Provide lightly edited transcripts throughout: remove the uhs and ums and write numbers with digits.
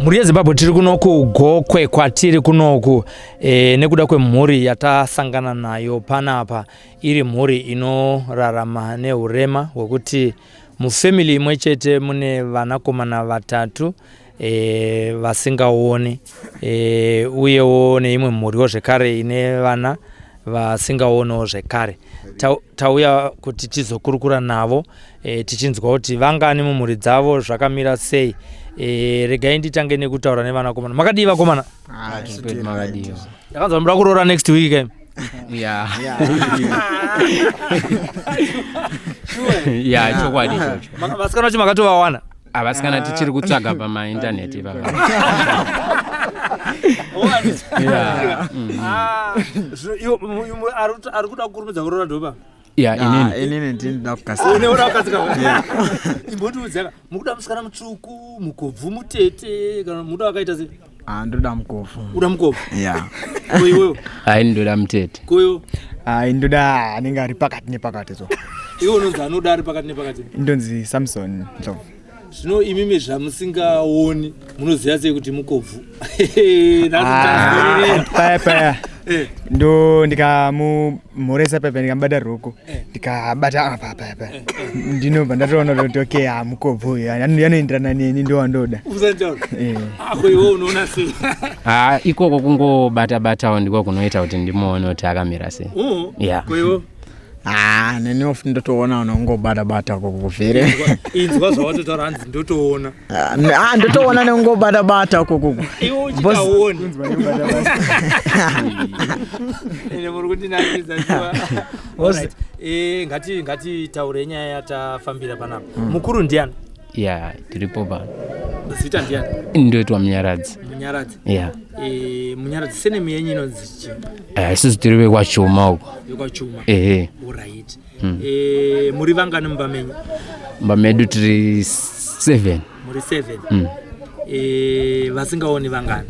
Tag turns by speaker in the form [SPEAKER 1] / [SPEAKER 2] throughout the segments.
[SPEAKER 1] Muri yeZimbabwe tiri kunoku Gokwe kwatiri kunoku nekuda kwemhuri yatasangana nayo panapa iri mhuri inorarama neurema hwekuti mufamily imwe chete mune vanakomana vatatu vasingawone uyewo neimwe mhuriwo zvekare ine vana vasingaonewo zvekare. Tauya kuti tizokurukura navo tichinzwa kuti vangani mumhuri dzavo zvakamira sei. Regai nditange nekutaura nevanakomana. Makadii vakomana?
[SPEAKER 2] Makadii.
[SPEAKER 1] Ndakanzwa muda kuroora next week game.
[SPEAKER 2] Yeah. Yeah, chokwadi chocho.
[SPEAKER 1] Vasikana kuti makatovawana?
[SPEAKER 2] Vasikana tichiri kutsvaga pamaindaneti ipapa.
[SPEAKER 1] Ari kuda kukurumidza kuroora ndopa?
[SPEAKER 3] Inini ndinoda kukasika.
[SPEAKER 1] Unoda kukasika. Imbotiudzaka mukuda musikana mutsvuku, mukobvu mutete kana muda wakaita sei?
[SPEAKER 3] Ndoda mukobvu.
[SPEAKER 1] Uda mukobvu?
[SPEAKER 3] Yeah.
[SPEAKER 1] Koiwewe?
[SPEAKER 2] Ndoda mutete.
[SPEAKER 1] Koiwewe?
[SPEAKER 3] Ndoda anenge ari pakati nepakati so.
[SPEAKER 1] Iwe unonzi anoda ari pakati nepakati?
[SPEAKER 3] Ndonzi Samson Ndlovu.
[SPEAKER 1] Zvino imimi zvamusingaoni munoziva sei kuti mukobvu?
[SPEAKER 3] Paya. Ndo ndikamumhoresa pepe ndikamubata ruoko ndikabata apa ndinobva ndatoona kuti okay mukobvu yanoenderana neni ndo wandoda.
[SPEAKER 1] Uzantaura? Ako iwe unoona sei?
[SPEAKER 2] Ikoko kungobata-batawo ndiko kunoita kuti ndimuone kuti akamira sei. Yeah.
[SPEAKER 1] Koiwe?
[SPEAKER 3] Neni ndotoona unongobata-bata kokuvhere.
[SPEAKER 1] Inzwa zvawatotaura hanzi ndotoona.
[SPEAKER 3] Ndotoona nongobata-bata koko.
[SPEAKER 1] Iwe uchikaoni. Ine muri kundinakidza chiwa. Alright. Ngati taure nyaya yatafambira panapa. Mukuru ndiani?
[SPEAKER 2] Yeah, tiripo pano.
[SPEAKER 1] Zita ndiani?
[SPEAKER 2] Ndoitwa Munyaradzi.
[SPEAKER 1] Munyaradzi?
[SPEAKER 2] Yeah.
[SPEAKER 1] Munyaradzi senemi yenyu inonzi chii?
[SPEAKER 2] Isusu tiri vekwachuma uko.
[SPEAKER 1] Vekwachuma? Alright. Muri vangani mumba menyu?
[SPEAKER 2] Mumba medu tiri 7.
[SPEAKER 1] Muri 7? Vasingaoni vangani?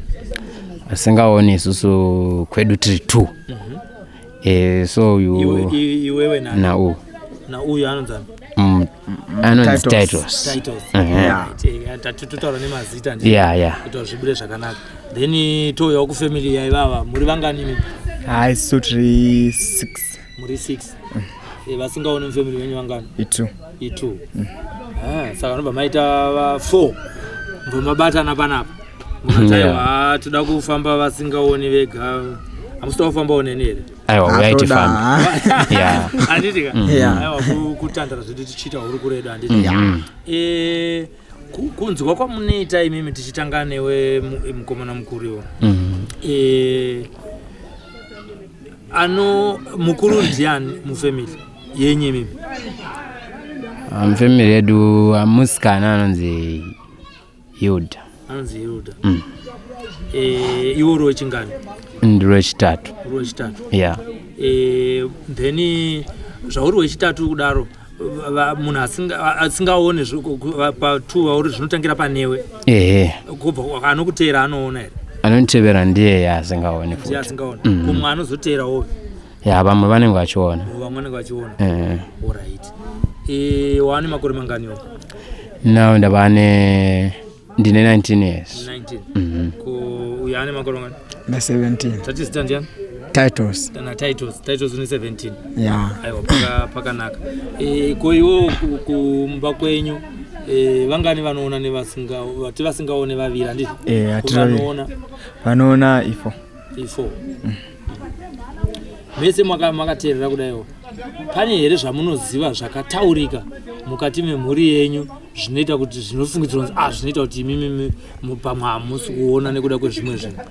[SPEAKER 2] Vasingaoni isusu kwedu tiri 2. So
[SPEAKER 1] iwewe nani? Na uyu anonzani?
[SPEAKER 2] Anonzi Titles.
[SPEAKER 1] Tatutaura nemazita
[SPEAKER 2] kuti
[SPEAKER 1] zvibure zvakanaka. Then touyawo kufamily yaivava muri vangani mimi?
[SPEAKER 3] Isu tiri 6.
[SPEAKER 1] Muri 6? Vasingaoni mufamily wenyu vangani? I2. Saka nobva maita 4 mbomabatana panapa munotaiwa toda kufamba vasingaoni vega. Hamusita kufambawo neni here?
[SPEAKER 2] Aiwa uyaitifamba.
[SPEAKER 1] Handitika? Aiwa kutandara zvedu tichiita huru kuredu handitika? Kunzwa kwamunoita imimi tichitanga newe mukomana mukuru iwo. Mukuru ndiani mufamily yenyu imimi?
[SPEAKER 2] Mufamily yedu musikana anonzi Hilda.
[SPEAKER 1] Anonzi Hilda. Iwo uri wechingani?
[SPEAKER 2] Ndiri wechitatu.
[SPEAKER 1] Uri wechitatu?
[SPEAKER 2] Yeah.
[SPEAKER 1] Then zvauri wechitatu kudaro munhu asingaone pa2 auri zvinotangira panewe? Kubva anokuteera anoona here?
[SPEAKER 2] Anonditevera ndiye asingaone futi.
[SPEAKER 1] Ndiye asingaone. Kumwe anozoteerawo?
[SPEAKER 2] Vamwe vanenge vachiona.
[SPEAKER 1] Vamwe vanenge vachiona. Alright. Waane makore mangani?
[SPEAKER 2] Now ndine 19 years.
[SPEAKER 1] 19. Uyu ane makore mangani?
[SPEAKER 3] 17.
[SPEAKER 1] Tati zita ndiani?
[SPEAKER 3] Titles.
[SPEAKER 1] Titles une 17.
[SPEAKER 3] Yeah.
[SPEAKER 1] Aiwa pakanaka. Ko iwo kumba kwenyu vangani vanoona vasingaone vaviri handiti?
[SPEAKER 3] Vanoona I4.
[SPEAKER 1] Mese makateerera kudaiwo. Pane here zvamunoziva zvakataurika mukati memhuri yenyu zvinoita kuti zvinofungidzirwa zvinoita kuti imimi pamwe hamusi kuona nekuda kwezvimwe zvinhu?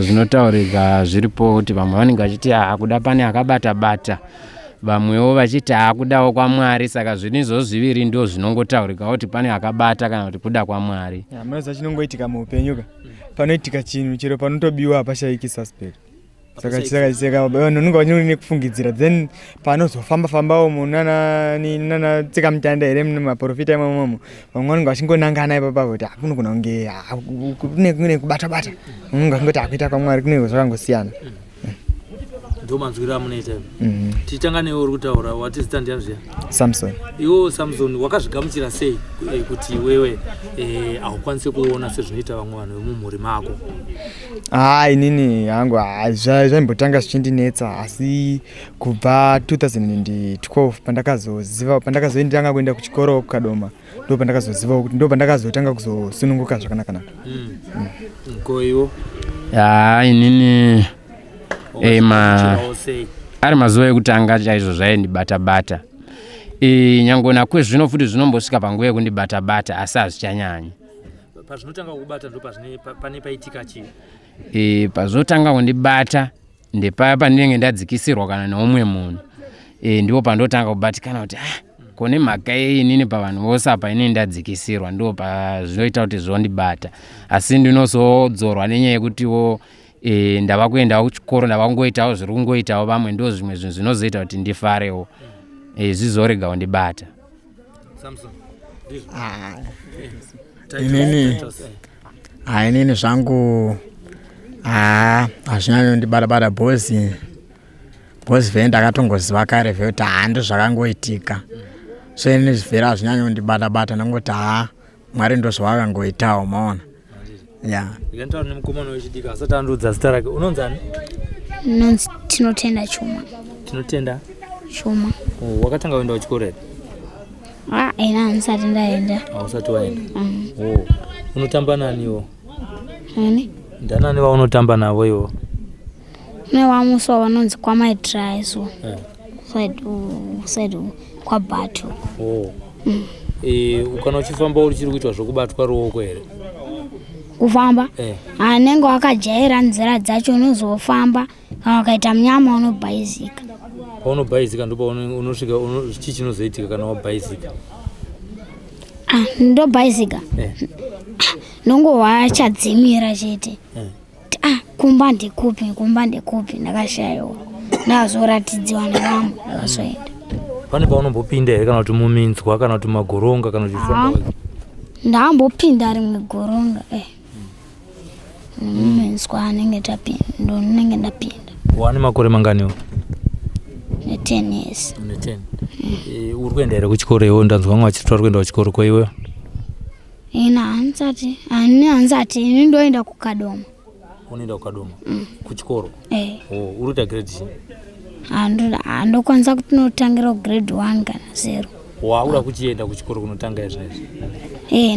[SPEAKER 2] Zvinotaurika zviripo kuti vamwe vanenge vachiti kuda pane akabata-bata, vamwewo vachiti kudawo kwaMwari. Saka zvinhu izvozvo zviviri ndo zvinongotaurika kuti pane akabata kana kuti kuda kwaMwari.
[SPEAKER 3] Munoziva chinongoitika muupenyu panoitika chinhu chero panotobiwa hapashaiki suspect. Saka vanhu unenge vachine kufungidzira, then panozofamba-fambawo nana tsika mutanda here maprofita imomo vamwe vanenge vachingonangana ipapo kuti kunogona kunge kune kubata-bata unenge vachingoti akuita kwaMwari kunenge zvakangosiyana.
[SPEAKER 1] ndo manzwira munoita titangane uri kutaura what is stand yanzvia
[SPEAKER 3] Samson
[SPEAKER 1] iwo Samson wakazvigamuchira sei kuti wewe haukwanisi kuona sezvinoita vamwe vanhu vemumhuri mako?
[SPEAKER 3] inini hangu zvaimbotanga zvichindinetsa asi kubva 2012 pandakazoendanga kuenda kuchikoro kuKadoma ndo pandakazoziva kuti ndo pandakazotanga kuzosununguka zvakanaka.
[SPEAKER 1] Ko iwo
[SPEAKER 2] inini ari mazuva ekutanga chaizvo zvaindibata-bata nyange nakwezvino futi zvinombosvika panguva yekundibata-bata asi hazvichanyanyi.
[SPEAKER 1] Pazvinotanga kubata ndo pane paitika chii?
[SPEAKER 2] Pazotanga kundibata ndepaya pandinenge ndadzikisirwa kana neumwe munhu ndipo pandotanga kubatikana kuti kone mhaka inini pavanhu vose apa inini ndadzikisirwa ndo pazvinoita kuti zvondibata asi ndinozodzorwa nenyaya yekutiwo ndava kuendawo kuchikoro ndava kungoitawo zviri kungoitawo vamwe ndo zvimwe zvinhu zvinozoita kuti ndifarewo zvizoregawo ndibata.
[SPEAKER 1] Samson
[SPEAKER 4] inini zvangu hazvinyanyo ndibata-bata bhozi vheye ndakatongoziva kare vhekuti ndo zvakangoitika so inini zvivhera hazvinyanyo ndibata-bata nangoti Mwari ndo zvavakangoitawo maona.
[SPEAKER 1] Ndikataura nemukomana wechidiki asati andoudza zita rake. Unonzani?
[SPEAKER 5] Tinotenda Chuma.
[SPEAKER 1] Tinotenda
[SPEAKER 5] Chuma.
[SPEAKER 1] Wakatanga kuenda kuchikoro here?
[SPEAKER 5] Ina ndisati ndaenda.
[SPEAKER 1] Usati waenda? Unotamba nani iwo? Ndanani vaunotamba navo iwo?
[SPEAKER 5] Kune vamuso vanonzi kwaMaitrai so. Side kwaBatu.
[SPEAKER 1] Ukana uchifamba uri chiri kuitwa zvokubatwa ruoko here?
[SPEAKER 5] Kufamba? Anenge wakajaira nzira dzacho unozofamba kana ukaita mnyama unobhaizika.
[SPEAKER 1] Paunobhaizika ndipo unosvika chii chinozoitika kana wabhaizika?
[SPEAKER 5] Ndobhaizika. Nongohwa chadzimira chete. Kumba ndikupi ndakashayiwa. Ndazoratidziwa nevamwe ndakazoenda.
[SPEAKER 1] Pane paunombopinda here kana kuti muminzwa kana kuti magoronga kana kuti famba?
[SPEAKER 5] Ndambopinda rimwe goronga muminzwa anenge tapinda ndo ndinenge ndapinda.
[SPEAKER 1] Wane makore manganiwo?
[SPEAKER 5] 10 years.
[SPEAKER 1] 10. Uri kuenda here kuchikoro iwe? Ndanzwa vamwe vachitaura kuenda kuchikoro kwa iwe?
[SPEAKER 5] Hanzati ini ndoenda kuKadoma.
[SPEAKER 1] Unoenda kuKadoma? Kuchikoro? Uri kuita grade chii? Andokwanisa
[SPEAKER 5] kuti notangira grade 1 kana 0.
[SPEAKER 1] Wauda kuchienda kuchikoro kunotanga izvezvi?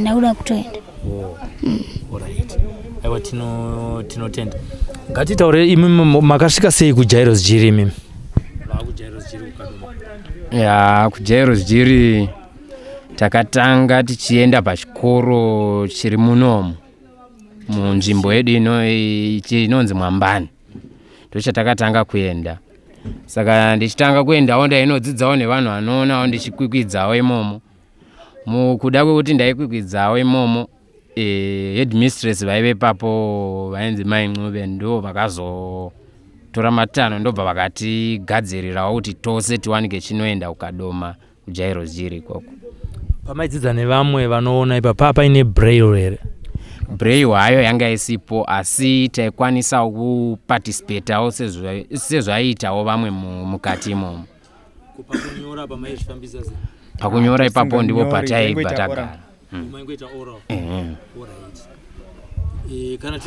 [SPEAKER 5] Ndakuda kutoenda.
[SPEAKER 1] Alright. Aiwa tinotenda. Ngatitaure imi makasvika sei kuJairos Jiri imi? KuJairos Jiri kuKadoma?
[SPEAKER 2] KuJairos Jiri takatanga tichienda pachikoro chiri munomu munzvimbo yedu inonzi Mwambani. Ndochatakatanga kuenda. Saka ndichitanga kuendawo ndainodzidzawo nevanhu vanoonawo ndichikwikwiidzawo imomo. Mukuda kwekuti ndaikwikwiidzawo imomo headmistress vaive papo vainzi Mai Ncube ndo vakazotora matano ndobva vakatigadzirirawo kuti tose tiwanike chinoenda kuKadoma kuJairos Jiri ikoko.
[SPEAKER 1] Pamaidzidza nevamwe vanoona ipa paine braille here?
[SPEAKER 2] Braille hayo yanga isipo asi taikwanisawo kuparticipatawo sezvaitawo vamwe mukati imomo.
[SPEAKER 1] Pakunyora pamaizvifambisa sei?
[SPEAKER 2] Pakunyora ipapo ndipo pataigwa tagara.
[SPEAKER 1] Maingoita oral. Alright. Kana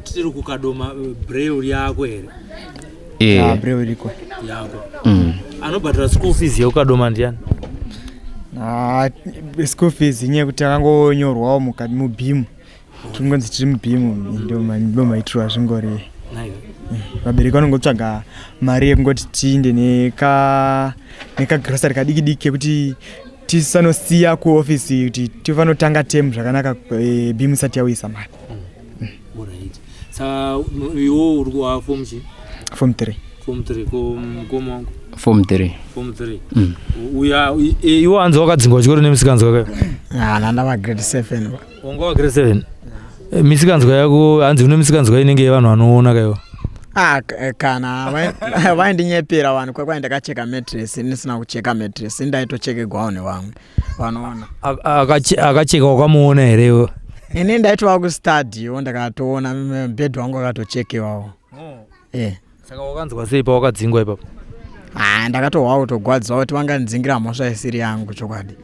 [SPEAKER 1] tiri kuKadoma braille yako here?
[SPEAKER 3] Braille iko
[SPEAKER 1] yako. Anobhadhara school fees yekuKadoma ndiani?
[SPEAKER 3] School fees inyaya kuti akangonyorwawo mukati mubhimu tingonzi tiri mubhimu ndo maitirwa zvingori. Vabereki vanongotsvaga mari yekungoti tiinde nekagrosari kadiki-diki kekuti tisanosiya kuofisi kuti tifanotanga temu zvakanaka bhimu isati yauyisa mari.
[SPEAKER 1] Saka iwo uri kuform chii?
[SPEAKER 3] Form 3.
[SPEAKER 1] Form 3 kumukoma wangu?
[SPEAKER 2] Form 3.
[SPEAKER 1] Form 3. Iwo hanzi wakadzingwa kuchikoro nemisikanzwa yako?
[SPEAKER 4] Ndava grade 7.
[SPEAKER 1] Wanga wa grade 7? Misikanzwa yako hanzi une misikanzwa inenge yevanhu vanoona kaiwa?
[SPEAKER 4] Kana vaindinyepera vanhu kwai ndakacheka matress ndisina kucheka matress ndaitochekegwawo nevamwe vanoona.
[SPEAKER 1] Akacheka wakamuona here iwe?
[SPEAKER 4] Ini ndaitova kustadiwo ndakatoona bhedhi wangu akatochekewawo.
[SPEAKER 1] Saka wakanzwa sei pawakadzingwa ipapo?
[SPEAKER 4] Ndakatohwa kutogwadza kuti vangandidzingira mhosva isiri yangu chokwadi.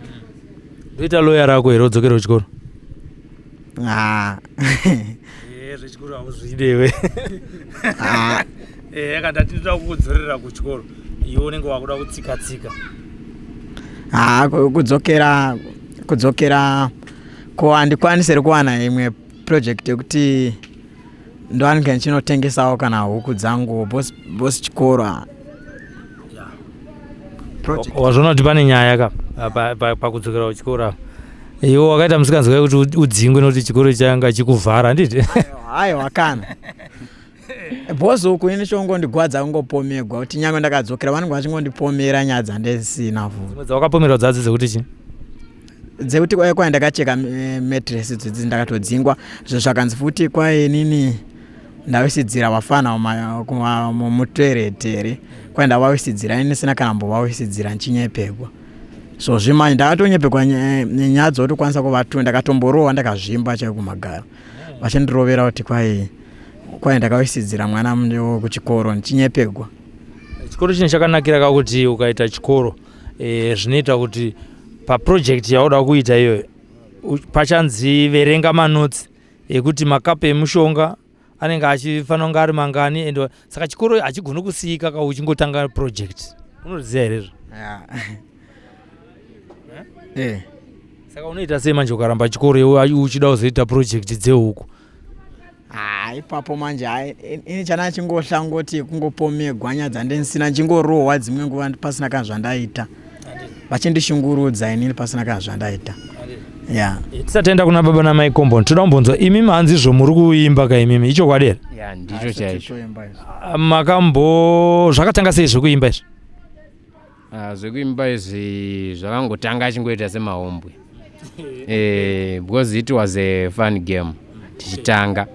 [SPEAKER 1] Ndoita loya rako here udzokere kuchikoro? Zvechikoro hauzvidewe. Yakandatinoda kukudzorera kuchikoro iwe unenge wakuda kutsika-tsika.
[SPEAKER 4] Kudzokera ko handikwanisiri kuwana imwe project yekuti ndoanenge ndichinotengesawo kana huku dzangu bosi chikoro.
[SPEAKER 1] Wazvona kuti pane nyaya pakudzokera kuchikoro. Iwe wakaita musikanzwa kuti udzingwe nokuti chikoro changa chikuvhara handiti?
[SPEAKER 4] Haiwa kana. Bosi uku ini chongondigwadza kungopomegwa kuti nyange ndakadzokera vanenge vachingondipomera nyaya dzandisina vhu.
[SPEAKER 1] Dzawakapomera dzadzi dzekuti chii?
[SPEAKER 4] Dzekuti kwai ndakacheka matress dzidzi ndakatodzingwa zvakanzi futi kwai nini ndavisidzira vafana mutoiletere kwai ndavavisidzira ini sina kana mbovavisidzira nchinyepekwa. So zvimanje ndakatonyepekwa nenyaya dzekuti kwanisa kuvatunga ndakatomborohwa ndakazvimba chaiko kumagara vachindirovera kuti kwai ndakavisidzira mwana mundewo kuchikoro ndichinyepekwa.
[SPEAKER 1] Chikoro chine chakanakira kakuti ukaita chikoro zvinoita kuti paproject yauda kuita iyoyo pachanzi verenga manotsi ekuti makapu emushonga anenge achifanira kunge ari mangani ende saka chikoro hachigoni kusiyika ka uchingotanga project. Unoziva here izvo? Saka unoita sei manje ukaramba chikoro iwe uchida kuzoita project dzehuku?
[SPEAKER 4] Ipapo manje ini chana chingohlangoti kungopomegwa nyaya dzandisina chingorohwa dzimwe nguva pasina kana zvandaita. Vachindishungurudza inini pasina kana zvandaita.
[SPEAKER 1] Tisatenda kuna baba namai Kombo, toda kumbonzwa imi mhanzi izvo muri kuimba kaimimi ichokwadi here?
[SPEAKER 2] Ndicho chaicho.
[SPEAKER 1] Zvakatanga sei zvekuimba izvi?
[SPEAKER 2] Zvekuimba izvi zvakangotanga achingoita semahombwe. Because it was a fun game tichitanga.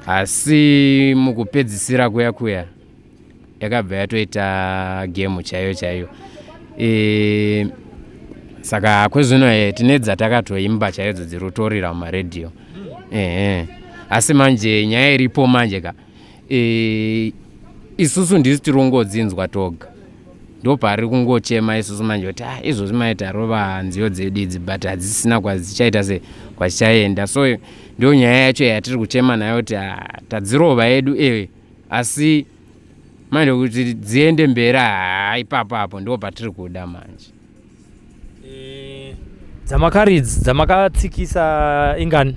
[SPEAKER 2] Asi mukupedzisira kuya yakabva yatoita game chaiyo. Saka kwezvino tinedza takatoimba chaidzo dzirotorira mumaredhiyo. Asi manje nyaya iripo manje isusu ndisi tirongodzinzwa toga. Ndopari kungochema isusu manje kuti izvozvi maita rova nziyo dzedu idzi but hadzisina kwadzichaita kwadzichaenda. So ndio nyaya yacho yatiri kuchema nayo kuti tadzirova yedu asi manje kuti dziende mberi ipapo ndo patiri kuda manje.
[SPEAKER 1] Dzamakaridzi dzamakatsikisa ingani?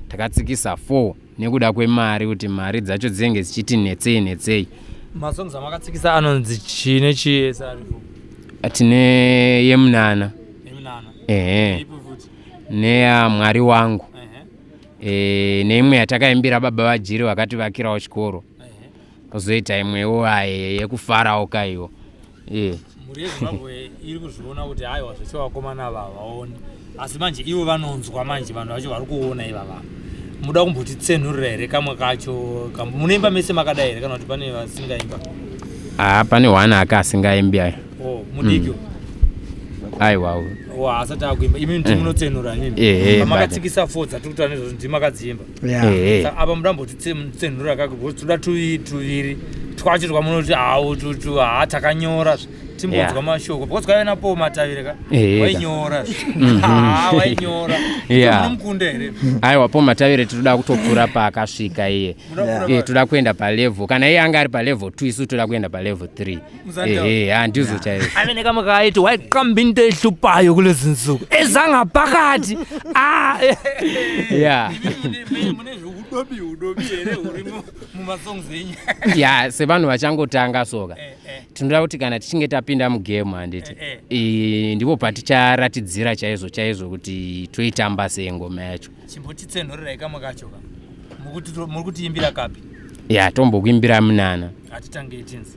[SPEAKER 2] Takatsikisa 4 nekuda kwemari kuti mari dzacho dzinenge dzichiti netsei.
[SPEAKER 1] Masongs amakatsikisa anonzi chine chiesa?
[SPEAKER 2] Tine yemunana. Neya mwari wangu. Neimwe yatakaimbira baba vajiri vakati vakirawo chikoro. Kozoita imwewo yekufarawo kaiwo.
[SPEAKER 1] Muri yeZimbabwe iri kuzviona kuti haiwa zvese vakomana ava vaoni. Asi manje ivo vanonzwa manje vanhu vacho vari kuona ivava. Muda kumbotitsenurira here kamwe kacho? Munoimba mese makadai here kana kuti pane vasingaimba?
[SPEAKER 2] Pane wana akasingaimbi aya.
[SPEAKER 1] Mudiki?
[SPEAKER 2] Aiwa.
[SPEAKER 1] Asati akuimba. Imi ndi munotsenura nini? Pamakatsikisa 4 dzatiri kutaura nezvo ndi makadziimba. Saka apa muda kumbotitsenurira kako because toda tuviri twacho twamunoti takanyora timbonzwa mashoko because kwaiva napo matavire ka wainyora wainyora munomukunde here?
[SPEAKER 2] Aiwa po matavire tinoda kutopfuura paakasvika iye. Toda kuenda palevel kana iye anga ari palevel 2 isu toda kuenda palevel 3. Handizvo chaizvo.
[SPEAKER 1] Ave nekamakaiti waiqambinto ehlupayo kulezi nsuku ezangaphakathi. Mune zvokudobi here uri mumasongs enyu?
[SPEAKER 2] Sevanhu vachangotanga soka tinoda kuti kana tichinge tapinda mugame handiti ndipo paticharatidzira chaizvo kuti toitamba sei ngoma yacho.
[SPEAKER 1] Chimbotitsenurira kamwe kacho ka muri kutiimbira kapi?
[SPEAKER 2] Tombokuimbira munana.
[SPEAKER 1] Atitangei tinzi.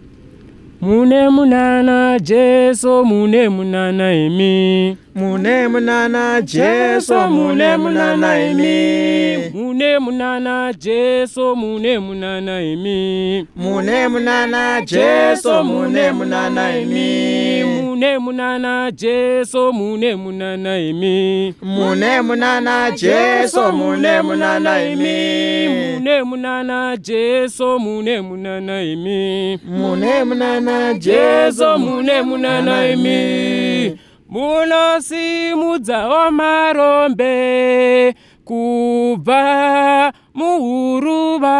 [SPEAKER 2] Mune munana Jesu mune munana imi
[SPEAKER 4] mune munana Jesu mune munana imi
[SPEAKER 2] mune munana Jesu mune munana imi
[SPEAKER 4] mune munana Jesu mune munana imi
[SPEAKER 2] mune munana Jesu mune munana imi
[SPEAKER 4] mune munana Jesu mune munana imi
[SPEAKER 2] mune munana Jesu mune munana imi
[SPEAKER 4] mune munana
[SPEAKER 2] Jesu mune munana imi munosimudzawo marombe kubva muhuruva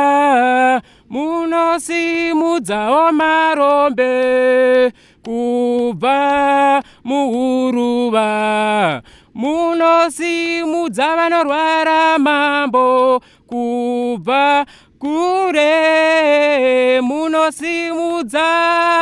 [SPEAKER 2] munosimudzawo marombe kubva muhuruva munosimudza vanorwara mambo kubva kure munosimudza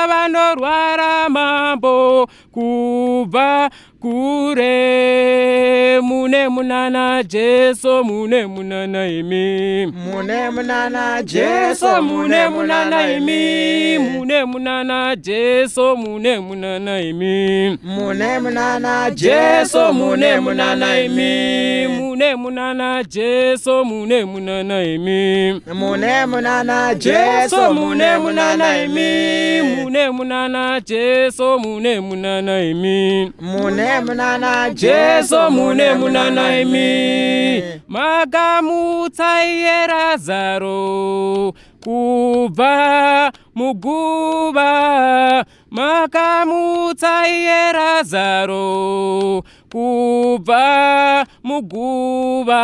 [SPEAKER 2] vanorwara mambo kubva kure mune munana Jesu mune munana imi
[SPEAKER 4] mune munana Jesu
[SPEAKER 2] mune munana imi mune munana Jesu mune munana imi
[SPEAKER 4] mune munana Jesu mune munana imi
[SPEAKER 2] mune munana Jesu mune munana imi
[SPEAKER 4] mune munana Jesu mune munana imi
[SPEAKER 2] mune munana Jesu mune munana imi
[SPEAKER 4] mune munana
[SPEAKER 2] Jesu mune munana imi makamutsa iye Lazaro kubva muguva makamutsa iye Lazaro kubva muguva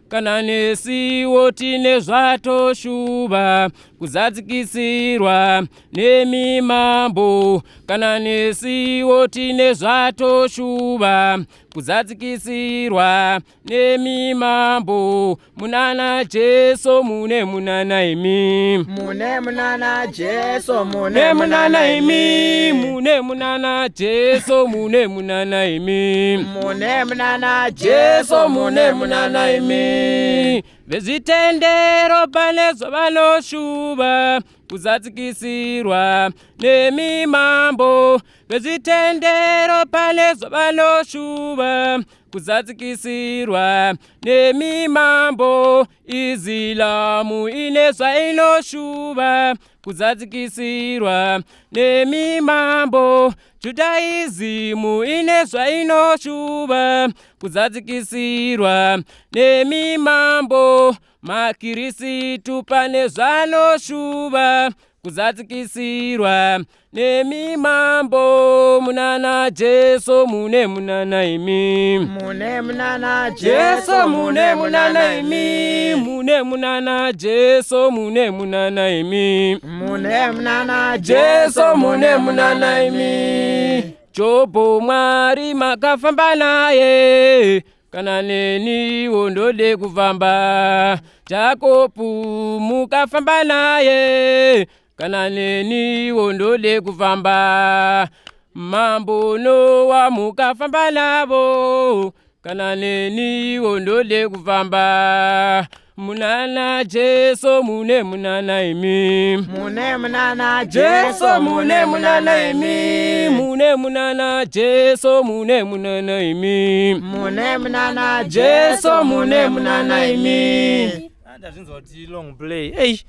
[SPEAKER 2] kana nesiwo tine zvatoshuva kuzadzikisirwa nemimambo kana nesiwo tine zvatoshuva kuzadzikisirwa nemimambo munana Jesu mune munana imi
[SPEAKER 4] mune munana Jesu
[SPEAKER 2] mune munana imi mune munana Jesu mune munana imi
[SPEAKER 4] mune munana
[SPEAKER 2] Jesu mune munana imi vezvitendero panezo vanoshuva kuzadzikisirwa nemimambo vezvitendero panezo vanoshuva kuzadzikisirwa nemimambo Islamu ine zvainoshuva kuzadzikisirwa nemimambo Judaism ine zvainoshuva kuzadzikisirwa nemimambo maKirisitu pane zvanoshuva kuzadzikisirwa nemimambo munana Jesu mune munana imi
[SPEAKER 4] mune munana
[SPEAKER 2] Jesu mune munana imi mune munana Jesu mune munana imi
[SPEAKER 4] mune munana
[SPEAKER 2] Jesu mune munana imi Jobho Mwari makafamba naye kana neniwo ndode kufamba Jakobu mukafamba naye kana neniwo ndode kufamba Mambo Noa mukafamba navo kana neniwo ndode kufamba munana Jesu mune munana imi
[SPEAKER 4] mune munana
[SPEAKER 2] Jesu mune munana imi mune munana Jesu mune munana imi
[SPEAKER 4] mune munana
[SPEAKER 2] Jesu mune munana imi
[SPEAKER 1] ndazvinzoti long play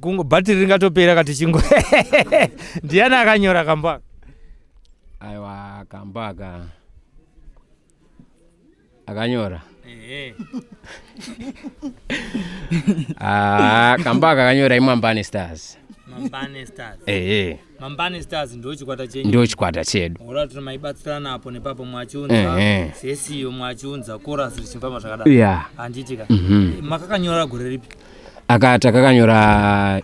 [SPEAKER 1] kungo bhatiri ringatopera kati chingo ndiani akanyora kamba
[SPEAKER 2] aiwa kamba akanyora kamba akanyora imwambani stars
[SPEAKER 1] Mambani Stars ndo chikwata chenyu
[SPEAKER 2] ndo chikwata chedu
[SPEAKER 1] ora tuna maibatsirana apo nepapo mwachiunza sesiyo mwachiunza chorus richimfamba zvakadaro handitika makakanyora gore ripi
[SPEAKER 2] akata kakanyora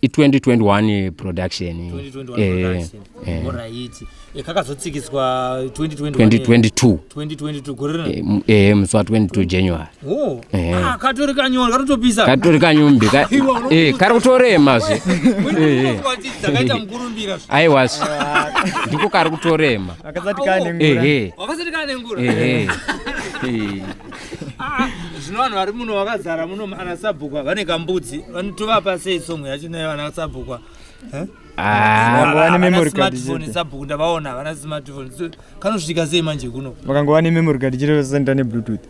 [SPEAKER 2] 2021 production
[SPEAKER 1] 2021 alright kakazotsikiswa
[SPEAKER 2] 2022
[SPEAKER 1] gore
[SPEAKER 2] muswa 22 January
[SPEAKER 1] katori kanyora katotopisa
[SPEAKER 2] katori kanyumbi kari kutorema zve
[SPEAKER 1] dzakaita mukurumbira
[SPEAKER 2] aiwa ndiko kari kutorema
[SPEAKER 3] akazati kane
[SPEAKER 1] wakazati kane ngura zvino vanhu vari muno vakazara muno ana sabhukwa vane kambudzi vanotovapa sei somwe yachinayo vana sabhukwa
[SPEAKER 3] Vakangova memory card
[SPEAKER 1] smartphone sabhuku ndavaona vana smartphone kanosvika sei manje kuno
[SPEAKER 3] vakangova memory card chete vasenda bluetooth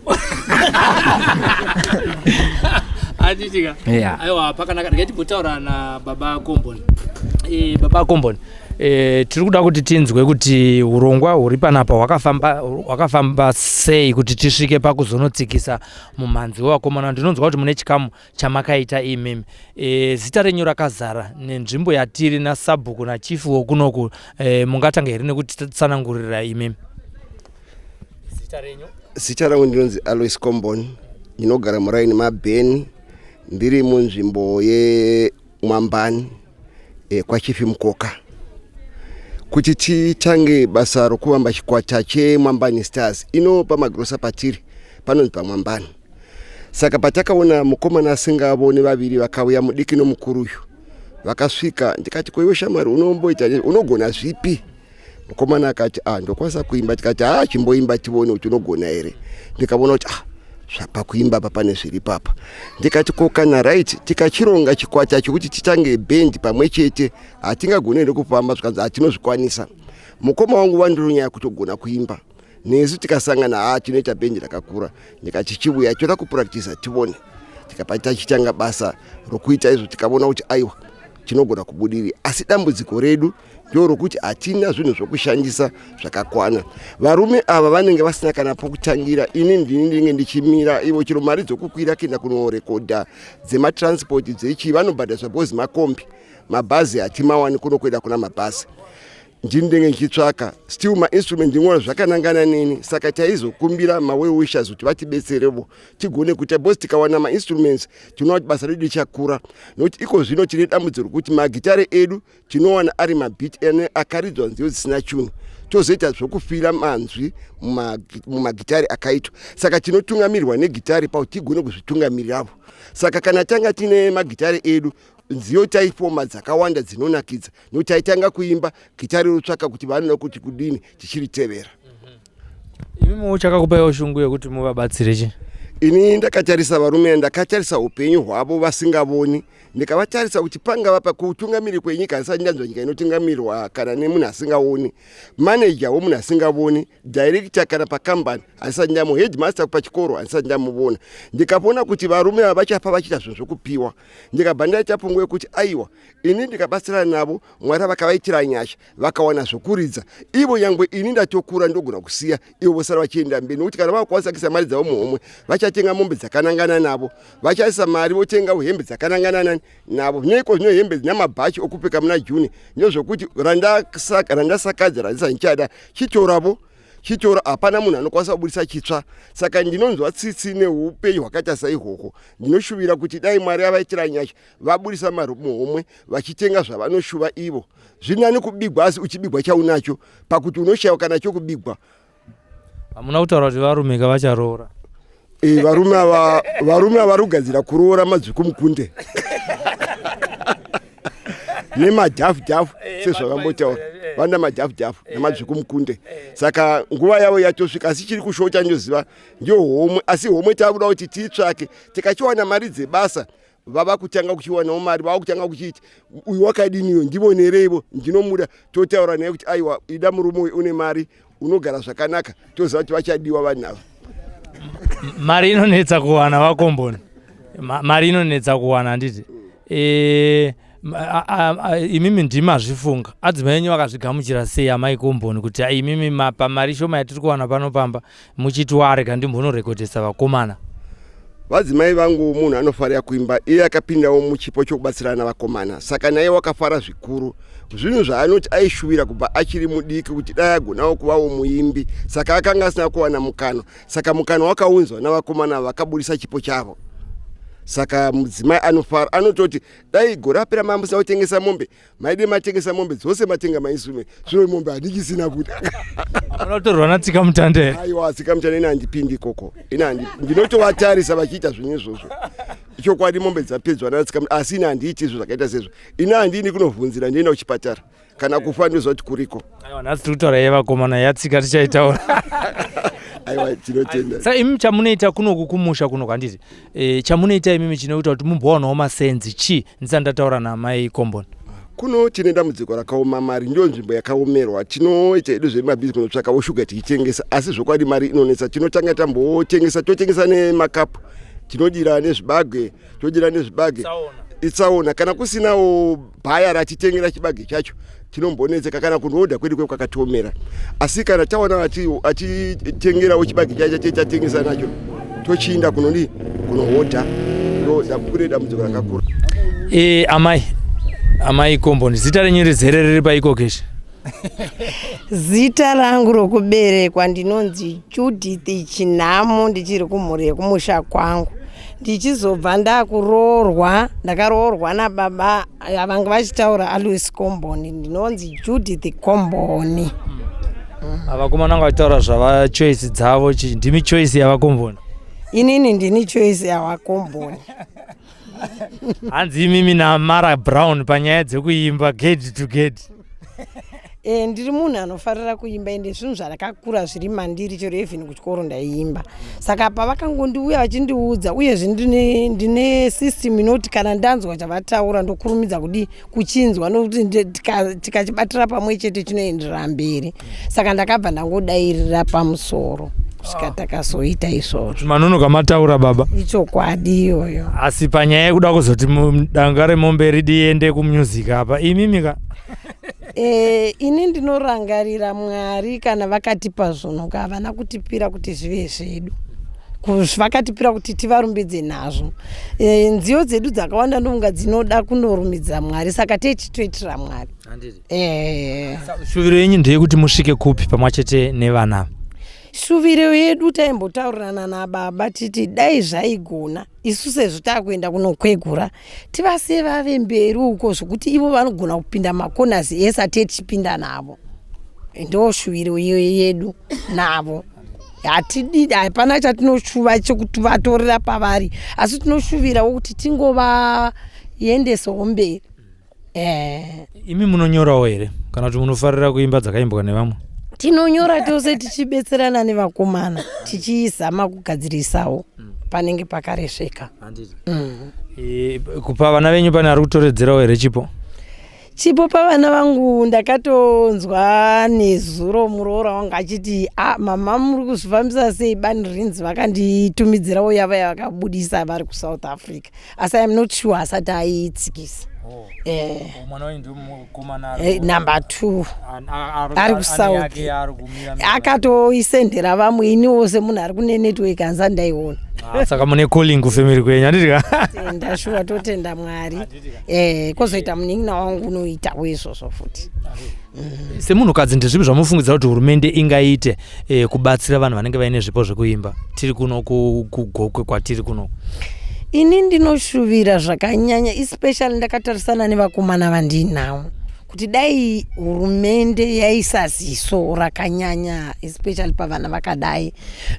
[SPEAKER 1] achitika aiwa pakanaka ndikatipotaura na baba Komboni. Baba Komboni, tiri kuda kuti tinzwe kuti urongwa huri panapa hwakafamba sei kuti tisvike pakuzonotsikisa mumhanzi wevakomana. Ndinonzwa kuti mune chikamu chamakaita imimi. Zita renyu rakazara nenzvimbo yatiri nasabhuku nachifu wokunoku, mungatanga here nekuti tsanangurira imimi. Zita renyu?
[SPEAKER 6] Zita rangu ndinonzi Alois Komboni, ndinogara muraini mabheni, ndiri munzvimbo yeMwambani kwachifi Mukoka. Kuti titange basa rokuvamba chikwata cheMwambani Stars ino pamagrosa patiri panonzi paMwambani. Saka patakaona mukomana asingavone vaviri vakauya mudiki nomukuruyu vakasvika, ndikati kwewe shamwari unomboita unogona zvipi? Mukomana akati ndokwanisa kuimba. Tikati chimboimba tione kuti unogona here. Ndikaona kuti zvapa kuimba papane zviri papa. Ndikati kokana right tikachironga chikwata chekuti titange band pamwe chete hatingagoneri kufamba zvikanzi hatinozvikwanisa. Mukoma wangu wandironya kutogona kuimba. Nesu tikasangana tinoita band rakakura. Ndikati chibuya choda kupractice tione. Tikapata chitanga basa rokuita izvo tikaona kuti aiwa tinogona kubudiri. Asi dambudziko redu ndorokuti hatina zvinhu zvokushandisa zvakakwana. Varume ava vanenge vasina kana pokutangira. Ini ndinenge ndichimira ivo chiro mari dzokukwira kuenda kunorekodha dzematransport dzechi vanobhadhaswa bhozi makombi. Mabhazi hatimawani kunokwenda kuna mabhazi. Ndinenge ndichitsvaka still ma-instrument ndin'ona zvakanangana neni. Saka taizokumbira ma-well-wishers kuti vatibetserevo tigone kuita bhozi tikawana ma-instruments tinoona kuti basa redu richakura. Nokuti iko zvino tine dambudziro kuti magitare edu tinowana ari mabhiti akaridzwa nziyo dzisina chunhu. Tozoita zvokufira manzwi mumagitari akaitwa. Saka tinotungamirirwa negitari pauti tigone kuzvitungamirirawo. Saka kana tanga tine magitari edu nziyo taifoma dzakawanda dzinonakidza nokuti taitanga kuimba gitari rotsvaka kuti vanoda kuti kudini tichiritevera.
[SPEAKER 1] Imimi uchakakupawo shungu yekuti muvabatsire chi?
[SPEAKER 6] Ini ndakatarisa varume, ndakatarisa upenyu hwavo vasingavoni, ndikavatarisa kuti pangava pakutungamiri kwenyika asati ndanzwa nyika inotungamirwa kana nemunhu asingaoni, manager womunhu asingavoni, director kana pakambani asati ndamu, headmaster pachikoro asati ndamuona. Ndikaona kuti varume ava vachapa vachita zvinhu zvokupiwa. Ndikabva ndaitapungwe kuti aiwa ini ndikabatsirana navo Mwari vakavaitira nyasha vakawana zvokuridza. Ivo nyangwe ini ndatokura ndogona kusiya ivo vosara vachienda mberi nokuti kana vakwanisa kuisa mari dzavo muhomwe vachatenga mombe dzakanangana navo, vachaisa mari votenga hembe dzakanangana navo. Neko zvino hembe dzina mabhachi okupfeka muna Juni ndozvokuti randasakadza randisa ndichada chitoravo chitora hapana munhu anokwanisa kubudisa chitsva. Saka ndinonzwa tsitsi neupenyu hwakaita saihwoko. Ndinoshuvira kuti dai Mwari avaitira nyasha vabudisa mari muhomwe vachitenga zvavanoshuva ivo. Zvinani kubigwa asi uchibigwa chaunacho pakuti unoshayiwa kana chokubigwa.
[SPEAKER 1] Hamuna kutaura kuti varume vacharoora?
[SPEAKER 6] Varume avarugadzira kuroora madzvikumukunde nemadhafu sezvakambotaura vanda madhafu nemadzvikumukunde. Saka nguva yavo yatosvika, asi chiri kushota ndoziva ndio homwe. Asi homwe takuda kuti titsvake tikachiwana mari dzebasa vava kutanga kuchiwanawo mari, vava kutanga kuchiti uyu wakadiniyo ndivonereivo ndinomuda. Totaura naye kuti aiwa ida murume uyu une mari unogara zvakanaka, toziva kuti vachadiwa vanhu ava.
[SPEAKER 1] Mari inonetsa kuwana Vakomboni. Mari inonetsa kuwana handiti. Imimi ndimazvifunga. Adzimai enyu vakazvigamuchira sei amai Komboni kuti imimi pamari shoma yatiri kuwana panopamba muchiti warega ndimbonorekodhesa vakomana?
[SPEAKER 6] Vadzimai vangu munhu anofarira kuimba, iye akapindawo muchipo chokubatsirana navakomana. Saka naye wakafara zvikuru. Zvinhu zvaanoti aishuvira kubva achiri mudiki kuti dai agonawo kuvawo muimbi. Saka akanga asina kuwana mukano. Saka mukano wakaunzwa navakomana vakabudisa chipo chavo. Saka mudzimai anofara, anototi dai gore rapera mamusina kutengesa mombe, maide matengesa mombe dzose matenga maisume. Zvino mombe handichisina kuti.
[SPEAKER 1] Unotorwa natsika mutande.
[SPEAKER 6] Aiwa, tsika mutande ina handipindi koko. Ina ndinotovatarisa vachiita zvinhu izvozvo. Chokwadi mombe dzapedzwa natsika, asi ina handiiti izvo zvakaita sezvo. Ina handini kunovhunzira ndienda kuchipatara. Kana kufa ndozoti kuriko.
[SPEAKER 1] Aiwa, nhasi tiri kutaura yevakomana yatsika tichaitaura.
[SPEAKER 6] Aiwa, tinotenda.
[SPEAKER 1] Saka imimi chamunoita kunoku kumusha kunoku handiti. Chamunoita imimi chinoita kuti mumbowanawo masenzi chi ndisati ndataura namai Komboni.
[SPEAKER 6] kuno tine dambudziko rakaoma mari, ndio nzvimbo yakaomerwa. Tinoita hedu zvemabhizi kunotsvaka woshuga tichitengesa, asi zvokwadi mari inonetsa. Tinotanga tambotengesa, totengesa nemakapu, tinodira nezvibage, todira nezvibage itsaona. Kana kusinawo bhaya ratitengera chibage chacho tinombonetseka, kana kunoodha kwedu kwakatiomera. Asi kana taona atitengerawo chibage chacho chatengesa nacho, tochiinda kunohodha, ndo kune dambudziko rakakura.
[SPEAKER 1] Amai Komboni, zita renyu rizere riri paiko keshe?
[SPEAKER 7] Zita rangu rokuberekwa ndinonzi Judith Chinhamo, ndichiri kumhuri yekumusha kwangu. Ndichizobva ndakuroorwa, ndakaroorwa nababa vanga vachitaura Alois Komboni, ndinonzi Judith Komboni.
[SPEAKER 1] Vakomana vanga vachitaura zvava choice dzavo, ndimi choice yavakomboni?
[SPEAKER 7] Inini ndini choice yavakomboni.
[SPEAKER 1] Hanzi imimi naMara Brown panyaya dzekuimba gate to gate.
[SPEAKER 7] Ndiri munhu anofarira kuimba, ende zvinhu zvakakura zviri mandiri, chero even kuchikoro ndaiimba. Saka pavakangondiuya vachindiudza, uyezve ndine system inoti kana ndanzwa chavataura ndokurumidza kuchinzwa, nokuti tikachibatira pamwe chete chinoenderera mberi. Saka ndakabva ndangodairira pamusoro kusvika takazoita izvozvo.
[SPEAKER 1] Manonoka mataura baba?
[SPEAKER 7] Ichokwadi iyoyo.
[SPEAKER 1] Asi panyaya yekuda kuzoti danga remombe riende kumusiki apa, imimika?
[SPEAKER 7] Ini ndinorangarira Mwari kana vakatipa zvinhu havana kutipira kuti zvive zvedu, vakatipira kuti tivarumbidze nazvo. Nziyo dzedu dzakawanda ndonga dzinoda kunorumbidza Mwari, saka toitira Mwari.
[SPEAKER 1] Shuviro yenyu ndeyekuti musvike kupi pamwachete nevana?
[SPEAKER 7] Shuviro yedu taimbotaurirana nababa titi dai zvaigona isu sezvo takuenda kunokwegura tivasiye vave mberi uko, zvokuti ivo vanogona kupinda makonasi ese atete tichipinda navo. Ndo shuviro yedu navo. Hapana chatinoshuva chekuti vatorera pavari, asi tinoshuvirawo kuti tingovaendesawo mberi.
[SPEAKER 1] Imi munonyorawo here kana kuti munofarira kuimba dzakaimbwa nevamwe?
[SPEAKER 7] Tinonyora tose tichibetserana nevakomana, tichizama kugadzirisawo panenge pakaresveka.
[SPEAKER 1] Kupa vana venyu pane ari kutoredzerawo here chipo?
[SPEAKER 7] Chipo pavana vangu ndakatonzwa nezuro muroora wangu achiti mama muri kuzvifambisa sei bani rinzi, vakanditumidzirawo yava yavakabudisa vari kuSouth Africa, asi I'm not sure asati aitsikisa. Number 2 ari kuSouth, akatoisendera vamwe, iniwo semunhu ari kune network hanza ndaiona.
[SPEAKER 1] Saka mune calling kufamily kwenyu, handitika?
[SPEAKER 7] Tenda shuwa, totenda Mwari. Kozoita munin'ina wangu unoitawo izvozvo futi.
[SPEAKER 1] Semunhukadzi ndezvipi zvamufungidza kuti hurumende ingaite kubatsira vanhu vanenge vaine zvipo zvekuimba tiri kuno kuGokwe kwatiri kuno?
[SPEAKER 7] Ini ndinoshuvira zvakanyanya, especially ndakatarisana nevakomana vandinawo, kuti dai hurumende yaisaziso rakanyanya especially pavana vakadai,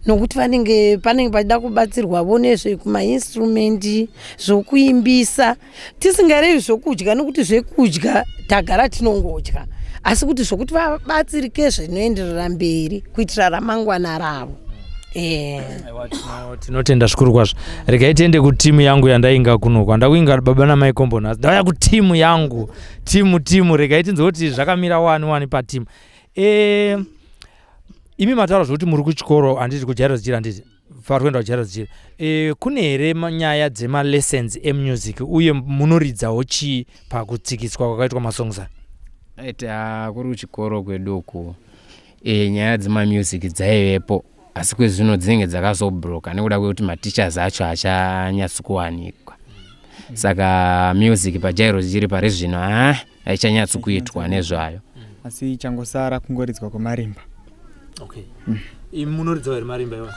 [SPEAKER 7] nokuti panenge pachida kubatsirwavo nezvekumainstrumenti zvokuimbisa, tisingarevi zvokudya, nokuti zvekudya tagara tinongodya, asi kuti zvokuti vabatsirike zvinoenderera mberi kuitira ramangwana ravo.
[SPEAKER 1] Tinotenda zvikuru kwazvo. Regai tiende kutimu yangu yandainga kuno, ndakuinga baba namai Komboni, ndauya kutimu yangu, timu regai tinzwe kuti zvakamira 1-1 patimu. Imi mataura zvokuti muri kuchikoro, handiti kujairo zichira, handiti pari kuenda kujairo zichira. Kune here nyaya dzemalessons emusic uye munoridzawo chii pakutsikiswa kwakaitwa masongs?
[SPEAKER 2] Kuri kuchikoro kweduku nyaya dzemamusic dzaivepo, asi kwezvino dzinenge dzakazobroka nekuda kwekuti matichers acho achanyatsokuwanikwa. Saka music pajairo zichiri pari zvino aichanyatsokuitwa nezvayo,
[SPEAKER 3] asi changosara kungoridzwa kwemarimba.
[SPEAKER 1] Munoridza here marimba iwa?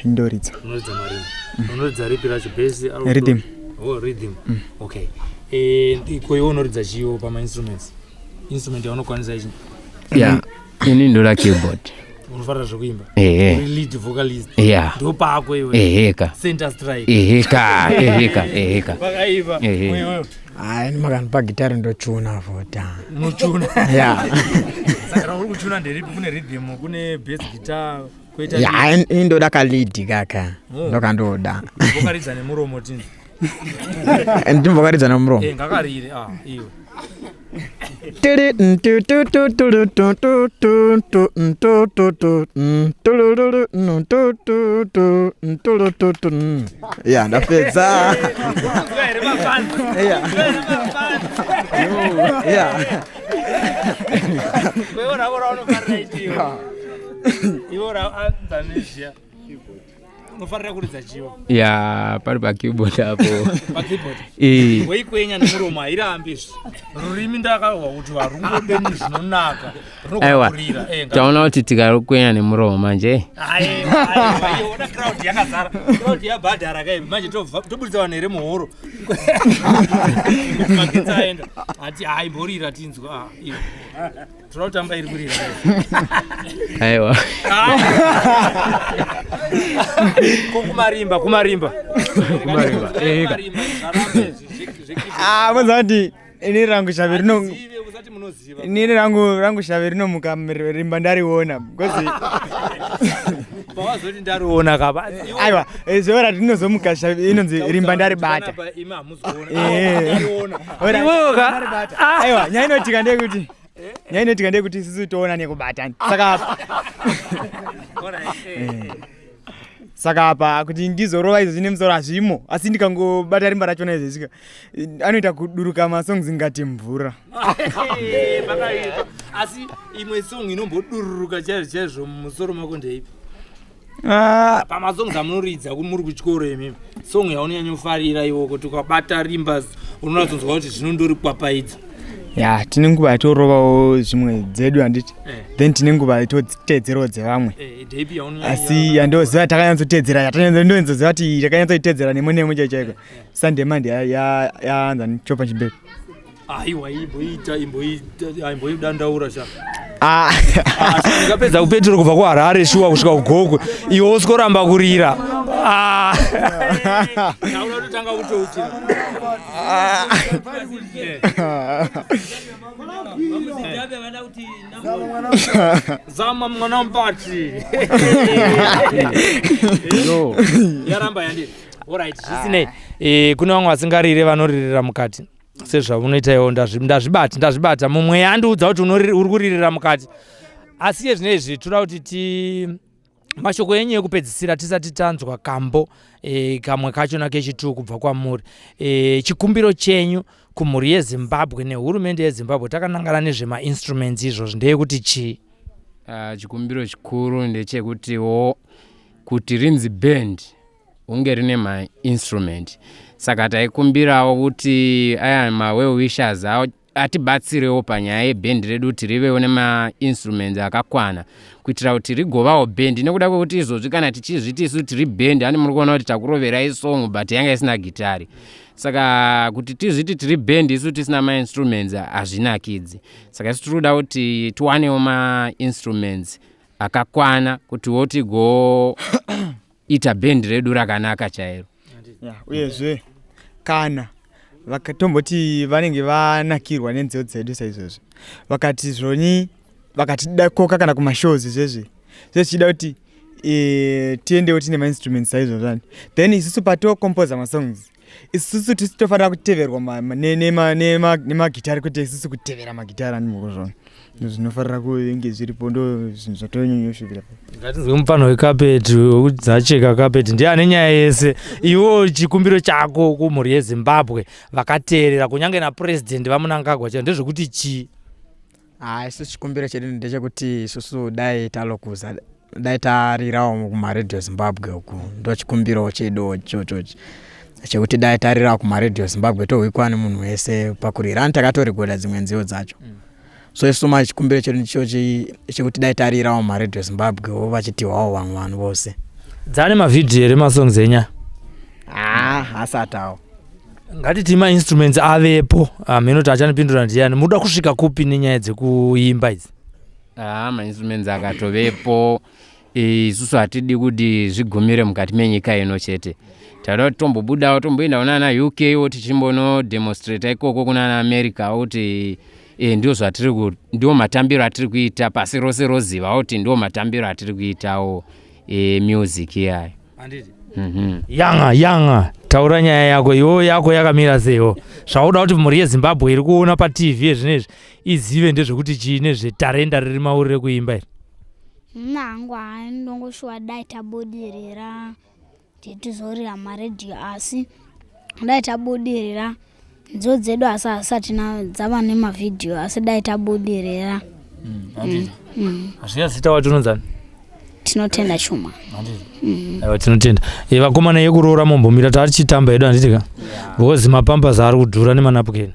[SPEAKER 3] Indoridza.
[SPEAKER 1] Munoridza marimba. Munoridza ripi racho, bass?
[SPEAKER 3] Rhythm.
[SPEAKER 1] Rhythm. Ko iwe unoridza chiyo pamainstruments? Instrument yaunokwanisa ichi?
[SPEAKER 2] Ini ndoda keyboard.
[SPEAKER 1] Unofarira zvekuimba? Lead vocalist? Ndo pako iwe? Center strike? Vakaiva?
[SPEAKER 4] Makanipa gitari ndochuna vota.
[SPEAKER 1] Nochuna? Saka uri kuchuna nderipi? Kune rhythm, kune bass guitar, koita
[SPEAKER 4] indoda kalead kaka, ndokandoda.
[SPEAKER 1] Vokaridza nemuromo tinzi?
[SPEAKER 4] Ndimvokaridza nemuromo?
[SPEAKER 1] Ngakarire, iwe.
[SPEAKER 4] Yeah, ndapedza. Yeah.
[SPEAKER 1] Unofarira kuridza chiwo.
[SPEAKER 2] Ya pari pa keyboard hapo.
[SPEAKER 1] Pa keyboard. Weikwenya nemuromo hairambi. Rurimi ndakawa kuti varungobeni zvinonaka.
[SPEAKER 2] Aiwa. Taona kuti tikarukwenya nemuromo manje.
[SPEAKER 1] Aiwa, crowd yakazara. Crowd yabhadhara kai manje toburitsa vanhu here muhoro. Maketsa aenda. Ati haimborira tinzwa. Tinotamba iri kurira.
[SPEAKER 2] Aiwa.
[SPEAKER 1] Kumarimba.
[SPEAKER 3] Muzati ini rangu shavi rinomuka rimba ndariona because
[SPEAKER 1] pawazoti ndariona kaba.
[SPEAKER 3] Aiwa, zuva ratinozomuka shavi inonzi rimba ndaribata. Aiwa, nyaya inotika ndekuti isusu toona nekubatana. Saka apa kuti ndizorova izvo zvine musoro hazvimo, asi ndikangobata rimba rachona izvezvika anoita kuduruka masongs ingati mvura.
[SPEAKER 1] Asi imwe song inombodururuka chaizvo mumusoro mako ndeipi? Pamasongs amunoridza muri kuchikoro imimi, song yaunonyanyofarira iwo kuti ukabata rimba unoratidza kuti zvinondori kwapaidza.
[SPEAKER 3] Ya, tine nguva torovawo zvimwe dzedu handiti. Then tine nguva totedzerawo dzevamwe. Asi yandoziva takanyatsoteedzera yatanyanzoziva kuti takanyatsoiteedzera nemwe chaiko. Sunday Monday yaanza chopa chibheri.
[SPEAKER 1] Aiwa, imboidandaura sha. Ndikapedza kupetero kubva kuHarare shuwa kusvika kuGokwe. Iwe usikoramba kurira. Naura kutanga kutouchira. Zama mwana mpati. Yaramba yandi. Alright, zvisinei. Kuna vamwe vasingarire vanoririra mukati. Sezvamunoita iwo ndazvibata mumwe yandiudza kuti uri kuririra mukati. Asi zvinezvi toda kuti mashoko enyu ekupedzisira tisati tanzwa kambo kamwe kachona kechitu kubva kwamuri. Chikumbiro chenyu kumhuri yeZimbabwe nehurumende yeZimbabwe takanangana nezvema-instruments izvozvo ndeyekuti chii?
[SPEAKER 2] Chikumbiro chikuru ndechekutiwo kuti rinzi band hunge rine ma-instrument. Saka taikumbirawo kuti aya ma-well wishers atibatsirewo panyaya yebhendi redu kuti rivewo nema-instruments akakwana kuitira kuti rigovawo bhendi, nekuda kwekuti izvozvi kana tichizviti isu tiri bhendi hani muri kuona kuti takuroverai song but yanga isina gitari. Saka kuti tizviti tiri bhendi isu tisina ma-instruments hazvinakidzi. Saka isu tiri kuda kuti tiwanewo ma-instruments akakwana kutiwo tigoita bhendi redu rakanaka chairo.
[SPEAKER 3] Uyezve kana vakatomboti vanenge vanakirwa nenzeo dzedu saizvozvo vakati zvoni vakatidakoka kana kumashows izvezvi zvichida kuti tiendewo tine mainstruments saizvozvo, then isusu patocomposa masongs isusu tisitofanira kuteverwa nemagitari kuti isusu kutevera magitari animukozvona zvinofanira kunge zviripo ndo zvinhu zvatonyanyosvikira.
[SPEAKER 1] Ngatinzwe mufano wekapeti wekuti dzacheka kapeti ndiane nyaya yese. Iwo chikumbiro chako kumhuri yeZimbabwe vakateerera kunyange napurezidendi vamunangagwa chairo ndezvekuti chii?
[SPEAKER 4] Isusu chikumbiro chedu ndechekuti isusu dai talokuza dai tarirawo kumaredhiyo Zimbabwe uku ndo chikumbiro chedu chochochi chekuti dai tarirawo kumaredhiyo Zimbabwe tohwikwa nemunhu wese pakurira ani takatoregoda dzimwe nziyo dzacho. So isu chikumbiro chedu ndichochi chekuti dai tarirawo kumaredhiyo Zimbabwe vachitiwawo vamwe vanhu vose.
[SPEAKER 1] Dzane mavhidhiyo ere masongs enya?
[SPEAKER 4] Asatawo.
[SPEAKER 1] Ngatiti ma-instruments avepo. Menoti achanipindura ndiani. Muda kusvika kupi nenyaya dzekuimba idzi?
[SPEAKER 2] Ma-instruments akatovepo. Isusu hatidi kuti zvigumire mukati menyika ino chete. Taida kuti tombobudawo tomboenda kunana UK wo tichimbono demonstrate ikoko kunana America kuti ndio matambiro atiri kuita pasi rose roziva kuti ndio matambiro atiri kuitawo music yayo.
[SPEAKER 1] Handiti. yanga taura nyaya yako iwo yako yakamira sewo zvauda kuti mhuri yeZimbabwe iri kuona paTV zvinezvi izive ndezvekuti chii nezvetarenda riri mauri rekuimba iri.
[SPEAKER 5] Nangu ndongoshuwa dai tabudirira titizorira maredhiyo asi dai tabudirira nziyo dzedu asi asati dzava nemavhidhiyo asi dai tabudirira.
[SPEAKER 1] Hazviya zita watinonzani?
[SPEAKER 5] Tinotenda chuma.
[SPEAKER 1] Aiwa tinotenda. Vakomana yekuroora mumbomira tarichitamba edu handitika. Because mapampas ari kudhura nemanapukeni.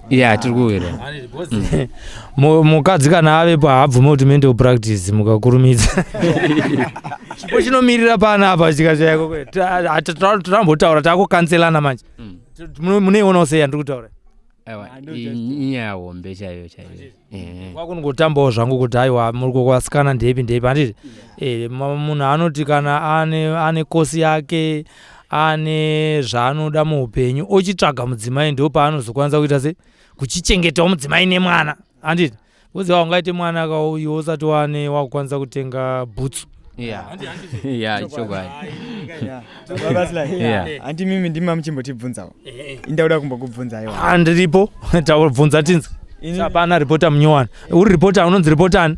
[SPEAKER 2] Yeah, tikuwira.
[SPEAKER 1] Mukadzi kana avepo haabvume kuti muende kupractice mukakurumidza. Chipo chinomirira pana apa chikashaya kokwe. Tarambotaura takukanselana manje. Muneiona sei yandiri kutaura?
[SPEAKER 2] Aiwa, inyawo mbechayo chayo.
[SPEAKER 1] Kwakunotambawo zvangu kuti aiwa muri kwasikana ndepi handiti. Munhu anoti kana ane kosi yake ane zvaanoda muupenyu ochitsvaga mudzimai ndo paanozokwanisa kuita se kuchichengetawo mudzimai nemwana handiti. Uziva ungaite mwana akauyo usati wane wakukwanisa kutenga bhutsu.
[SPEAKER 2] Chokwadi.
[SPEAKER 3] Anti mimi ndima muchimbotibvunzawo. Indauda kumbokubvunza iwa.
[SPEAKER 1] Handiripo tabvunza tinzi. Hapana reporter munyowani. Uri reporter unonzi reporter ani?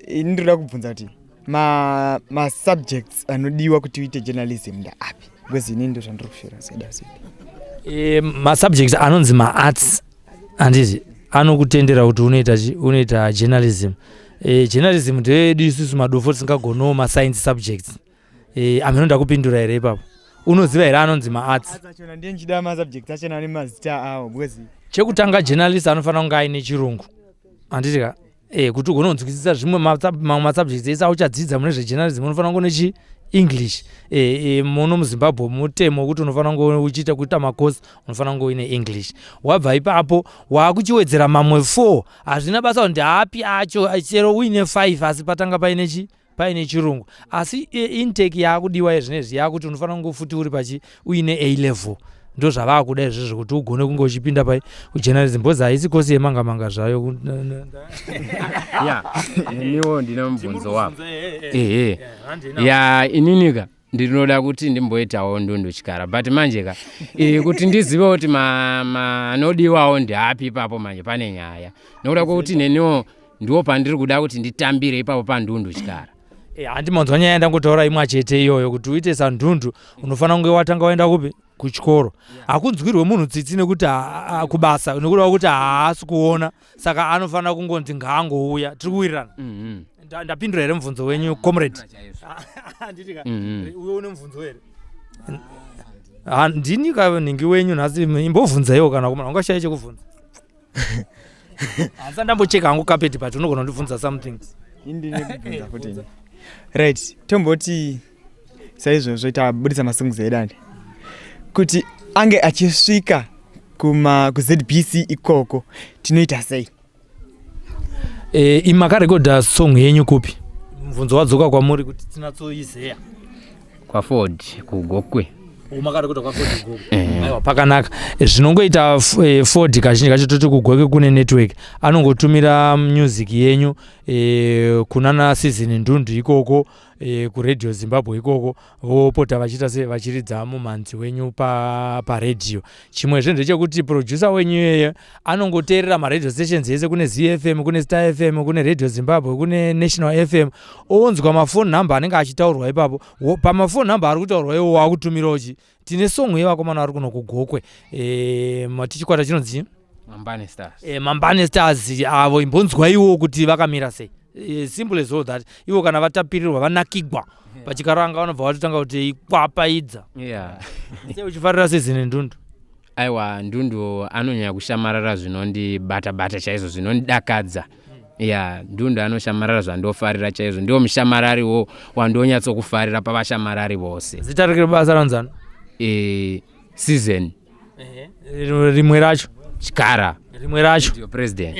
[SPEAKER 3] Ndinoda kubvunza kuti ma subjects anodiwa kuti uite journalism ndeapi? Because ini ndo zvandiri kushora seda sei.
[SPEAKER 1] Ma subjects anonzi ma arts handiti anokutendera kuti unoita journalism. Journalism ndeedu isusu madofo tisingagonawo ma science subjects. Amenoda kupindura here ipapo. Unoziva here anonzi ma arts?
[SPEAKER 3] Achona ndiye nchida ma subjects achona ane mazita awo because
[SPEAKER 1] chekutanga journalist anofanira kunge aine chirungu handitika. Kuti ugononzwisisa zvimwe ma subjects ese auchadzidza mune zvejournalism unofanira kunge une English. Muno muZimbabwe mutemo wekuti unofanira kunge uchiita kuita makosi unofanira kunge uine English. Wabva ipapo wakuchiwedzera mamwe 4 hazvina basa kuti ndaapi acho chero uine 5 asi patanga paine chirungu. Asi intake yakudiwa yezvinezvi yakuti unofanira kunge futi uri pachi uine A level. Ndo zvava kuda izvozvo kuti ugone kunge uchipinda kujournalism because haisi kosi yemanga zvayo.
[SPEAKER 2] Niwo ndina mubvunzo wapo. Ininika ndinoda kuti ndimboitawo ndondochikara but manjeka kuti ndizive kuti anodiwawo ndeapi ipapo manje pane nyaya. Nokuda kuti neniwo ndiwo pandiri kuda kuti nditambire ipapo pandondochikara.
[SPEAKER 1] Handimanzwa nyaya ndangotaura imwe chete iyoyo kuti uite sandundu unofanira kunge watanga waenda kupi kuchikoro. Hakunzwirwe munhu tsitsi nekuti kubasa nekuda kuti haasi kuona saka anofanira kungonzi ngaangouya. Tiri kuwirirana. Ndapindura here mubvunzo wenyu comrade? Uyo une mubvunzo here? Ndini kaningi wenyu nhasi imbobvunzaiwo kana kumana ungashaya chekubvunza. Hansa ndambocheka hangu kapeti but unogona kundibvunza something.
[SPEAKER 3] Indine kubvunza futi. Right, tomboti saizvozvo tabudisa masungudza edu kuti ange achisvika kuZBC ikoko tinoita sei? Makarekodha song yenyu kupi? Mubvunzo wadzoka kwamuri kuti tinatsoizeya
[SPEAKER 2] kwaFord kuGokwe.
[SPEAKER 1] Makarekodha kwaFord kuGokwe. Aiwa pakanaka. Zvinongoita Ford kazhinji kacho toti kuGokwe kune network anongotumira music yenyu kunana season ndundu ikoko kuRadio Zimbabwe ikoko vopota vachiita se vachiridza mumanzi wenyu paRadio. Chimwe zve ndechekuti producer wenyu yeye anongoteerera maRadio stations ese kune ZFM kune Star FM kune Radio Zimbabwe kune National FM onzwa mafoni number anenge achitaurwa ipapo pamafoni number ari kutaurwa iwo wakutumirawo tine song yevakomana vari kuno kuGokwe tichikwata chinonzi Mambane Stars avo imbonzwa iwo kuti vakamira sei. Simple as all that. Iwo kana vatapirirwa vanakigwa pachikaranga vanobva vatotanga kuti ikwapaidza. Sei uchifarira season ndundu?
[SPEAKER 2] Aiwa ndundu anonyanya kushamarara zvinondibata chaizvo zvinondidakadza. Ndundu anoshamarara zvandofarira chaizvo. Ndiwo mushamarariwo wandonyatsokufarira pavashamarari vose.
[SPEAKER 1] Zita rake basa ranzano?
[SPEAKER 2] Season.
[SPEAKER 1] Rimwe racho?
[SPEAKER 2] Chikara.
[SPEAKER 1] Rimwe racho?
[SPEAKER 2] Ndio president.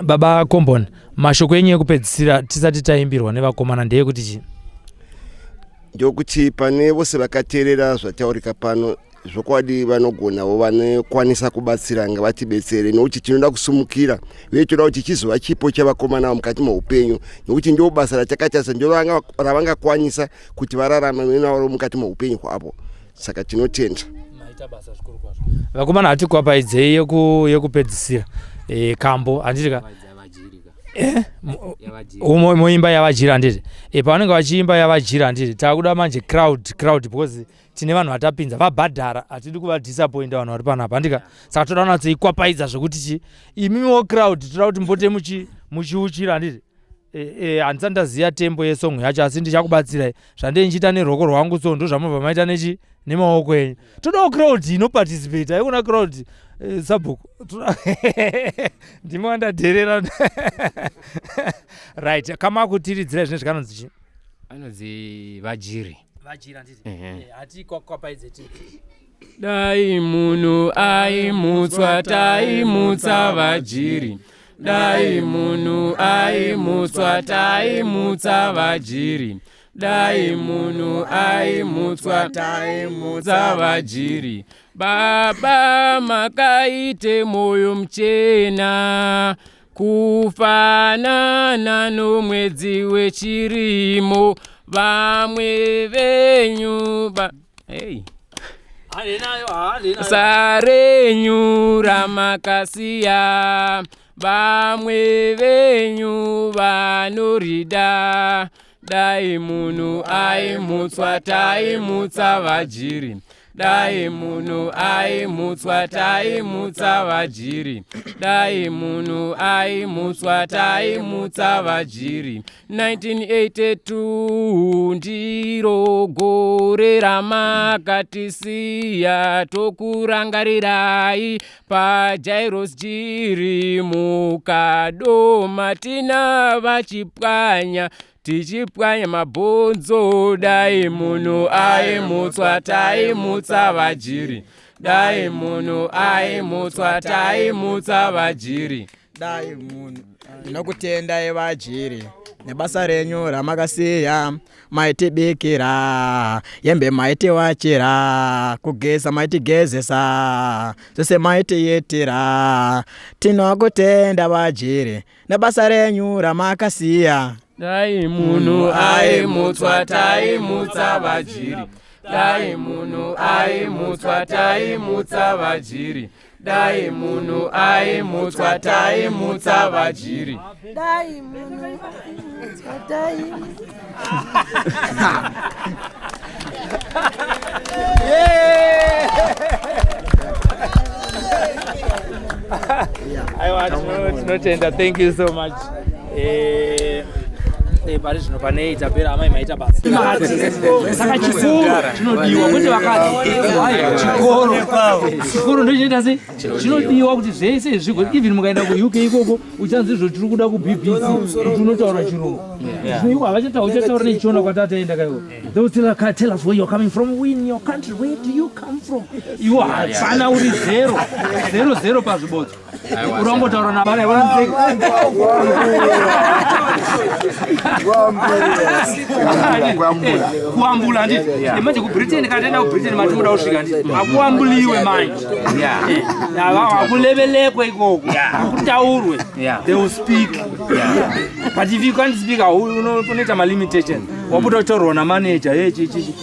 [SPEAKER 1] Baba Kombon, mashoko enyu ekupedzisira tisati taimbirwa nevakomana ndeyekuti chii?
[SPEAKER 6] Ndokuti pane vose vakateerera zvataurika pano zvokwadi vanogonawo vanokwanisa kubatsira ngavatibetsere, nokuti tinoda kusumukira uye toda kuti chizova chipo chavakomana mukati meupenyu, nokuti ndio basa rachakatasa ndio ravangakwanisa kuti vararame navo mukati meupenyu hwavo. Saka tinotenda
[SPEAKER 1] vakomana hatikwapaidze yekupedzisira kambo handiti muimba yavajiri handiti pavanenge vachiimba yavajiri handiti takuda manje crowd because tine vanhu vatapinza vabhadhara, hatidi kuvadisappointa vanhu vari panapa handika. Saka toda kunatsoikwapaidza zvekuti imimiwo crowd toda kuti mbote muchiuchira handiti. Handisati ndaziya tempo yesong yacho asi ndichakubatsirai zvandinchiita nerwoko rwangu, so ndo zvamobva maita nemaoko enyu. Todawo crowd inoparticipate, haikuna crowd sabhuku ndimo andadherera right. Kama kutiridzira zvine zvakanonzi chi
[SPEAKER 2] anonzi vajiri
[SPEAKER 1] handiti hati kwapaidze ti
[SPEAKER 2] dai munhu aimutswa taimutsa vajiri, dai munhu aimutswa taimutsa vajiri, dai munhu aimutswa taimutsa vajiri. Baba makaite moyo mchena kufanana nomwedzi wechirimo, vamwe venyu sarenyu ramakasiya, vamwe venyu vanorida, dai munhu aimutswa taimutsa vajiri, dai munhu aimutswa taimutsa vajiri, dai munhu aimutswa taimutsa vajiri. 1982 ndiro gore ramakatisiya, tokurangarirai pajairos jiri mukadoma, tina vachipwanya tichipwanya mabhonzo, dai munhu aimutswa taimutsa vajiri, dai munhu aimutswa taimutsa vajiri,
[SPEAKER 4] dai munhu. Ndinokutendai vajiri nebasa renyu ramakasiya, maitibikira yembe maitiwachira, kugeza maitigezesa, zvose maitiyitira. Tinokutenda vajiri nebasa renyu ramakasiya,
[SPEAKER 2] dai munhu aimutswa taimutsa vajiri, dai munhu aimutswa taimutsa vajiri, dai munhu aimutswa taimutsa vajiri,
[SPEAKER 7] dai munhu aimutswa taimutsa.
[SPEAKER 1] tinotenda. Thank you so much. Pari zvino pane tapera amai maita basa saka chikoro chinodiwa kuti vakati chikoro ndochinoita sei chinodiwa kuti zvese zvigwe. Even mukaenda kuuk ikoko uchanzi izvo tiri kuda kubbc unotaura chirungu zvinoiwa havachataura nechiona kwatataenda kaiko. They will tell us where you're coming from, we in your country, where do you come from. Iwo hapana uri 0 pazvibodzo urangotaura navana kuambula handiti imanje kubritain kataenda kubritain matimoda kusvika handiti hakuambuliwe manje hakulevelekwwe ikoko hakutaurwe. They will speak but if you can't speak unoita malimitation wabuda kutorwa namanager yechichichi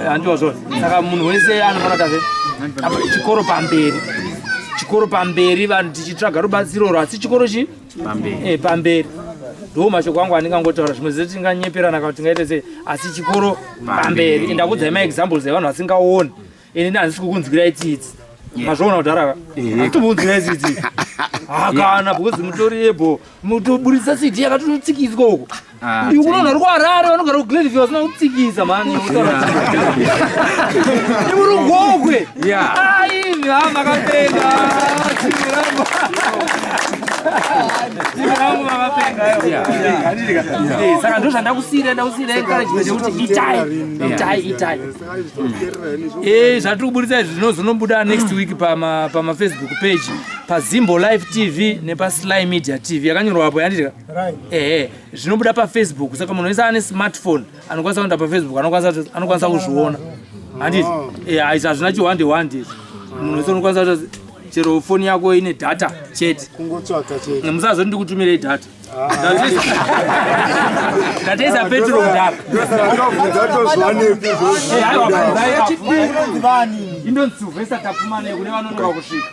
[SPEAKER 1] handiwa zvona. Saka munhu wese anofanira kuti chikoro pamberi vanhu tichitsvaga rubatsiro asi chikoro pamberi ndo mashoko angu andingangotaura zvimwe zese tinganyeperana kana tingaite sei asi chikoro pamberi. Ndakudzai maexamples evanhu vasingaoni ini handisi kukunzwirai tsitsi mazvaona kudhara atomunzwirai tsitsi hakana because mutori ebo mutoburitsa siti yakatotsikiswa uko unoona uri kuharare vanogara kugladville vasina kutsikisa mani imuri gokwe aivi hamakapenga tirangu makapenga saka ndo zvandakusiyira encouragement yekuti itai zvatiri kuburitsa izvi zvinozonobuda next week pamafacebook page pazimbo live tv nepaslymedia tv yakanyorwa apo yanditika zvinobuda pafacebook. Saka munhu wese ane smartphone anokwanisa kuenda pafacebook anokwanisa kuzviona handiti aisi hazvina chiwande wande munhu sonokwanisa kuti chero foni yako ine data chete musazoti ndikutumirei data ndataisa petro kudhara indonzi Silvester tapfumanei kune vanonoka kusvika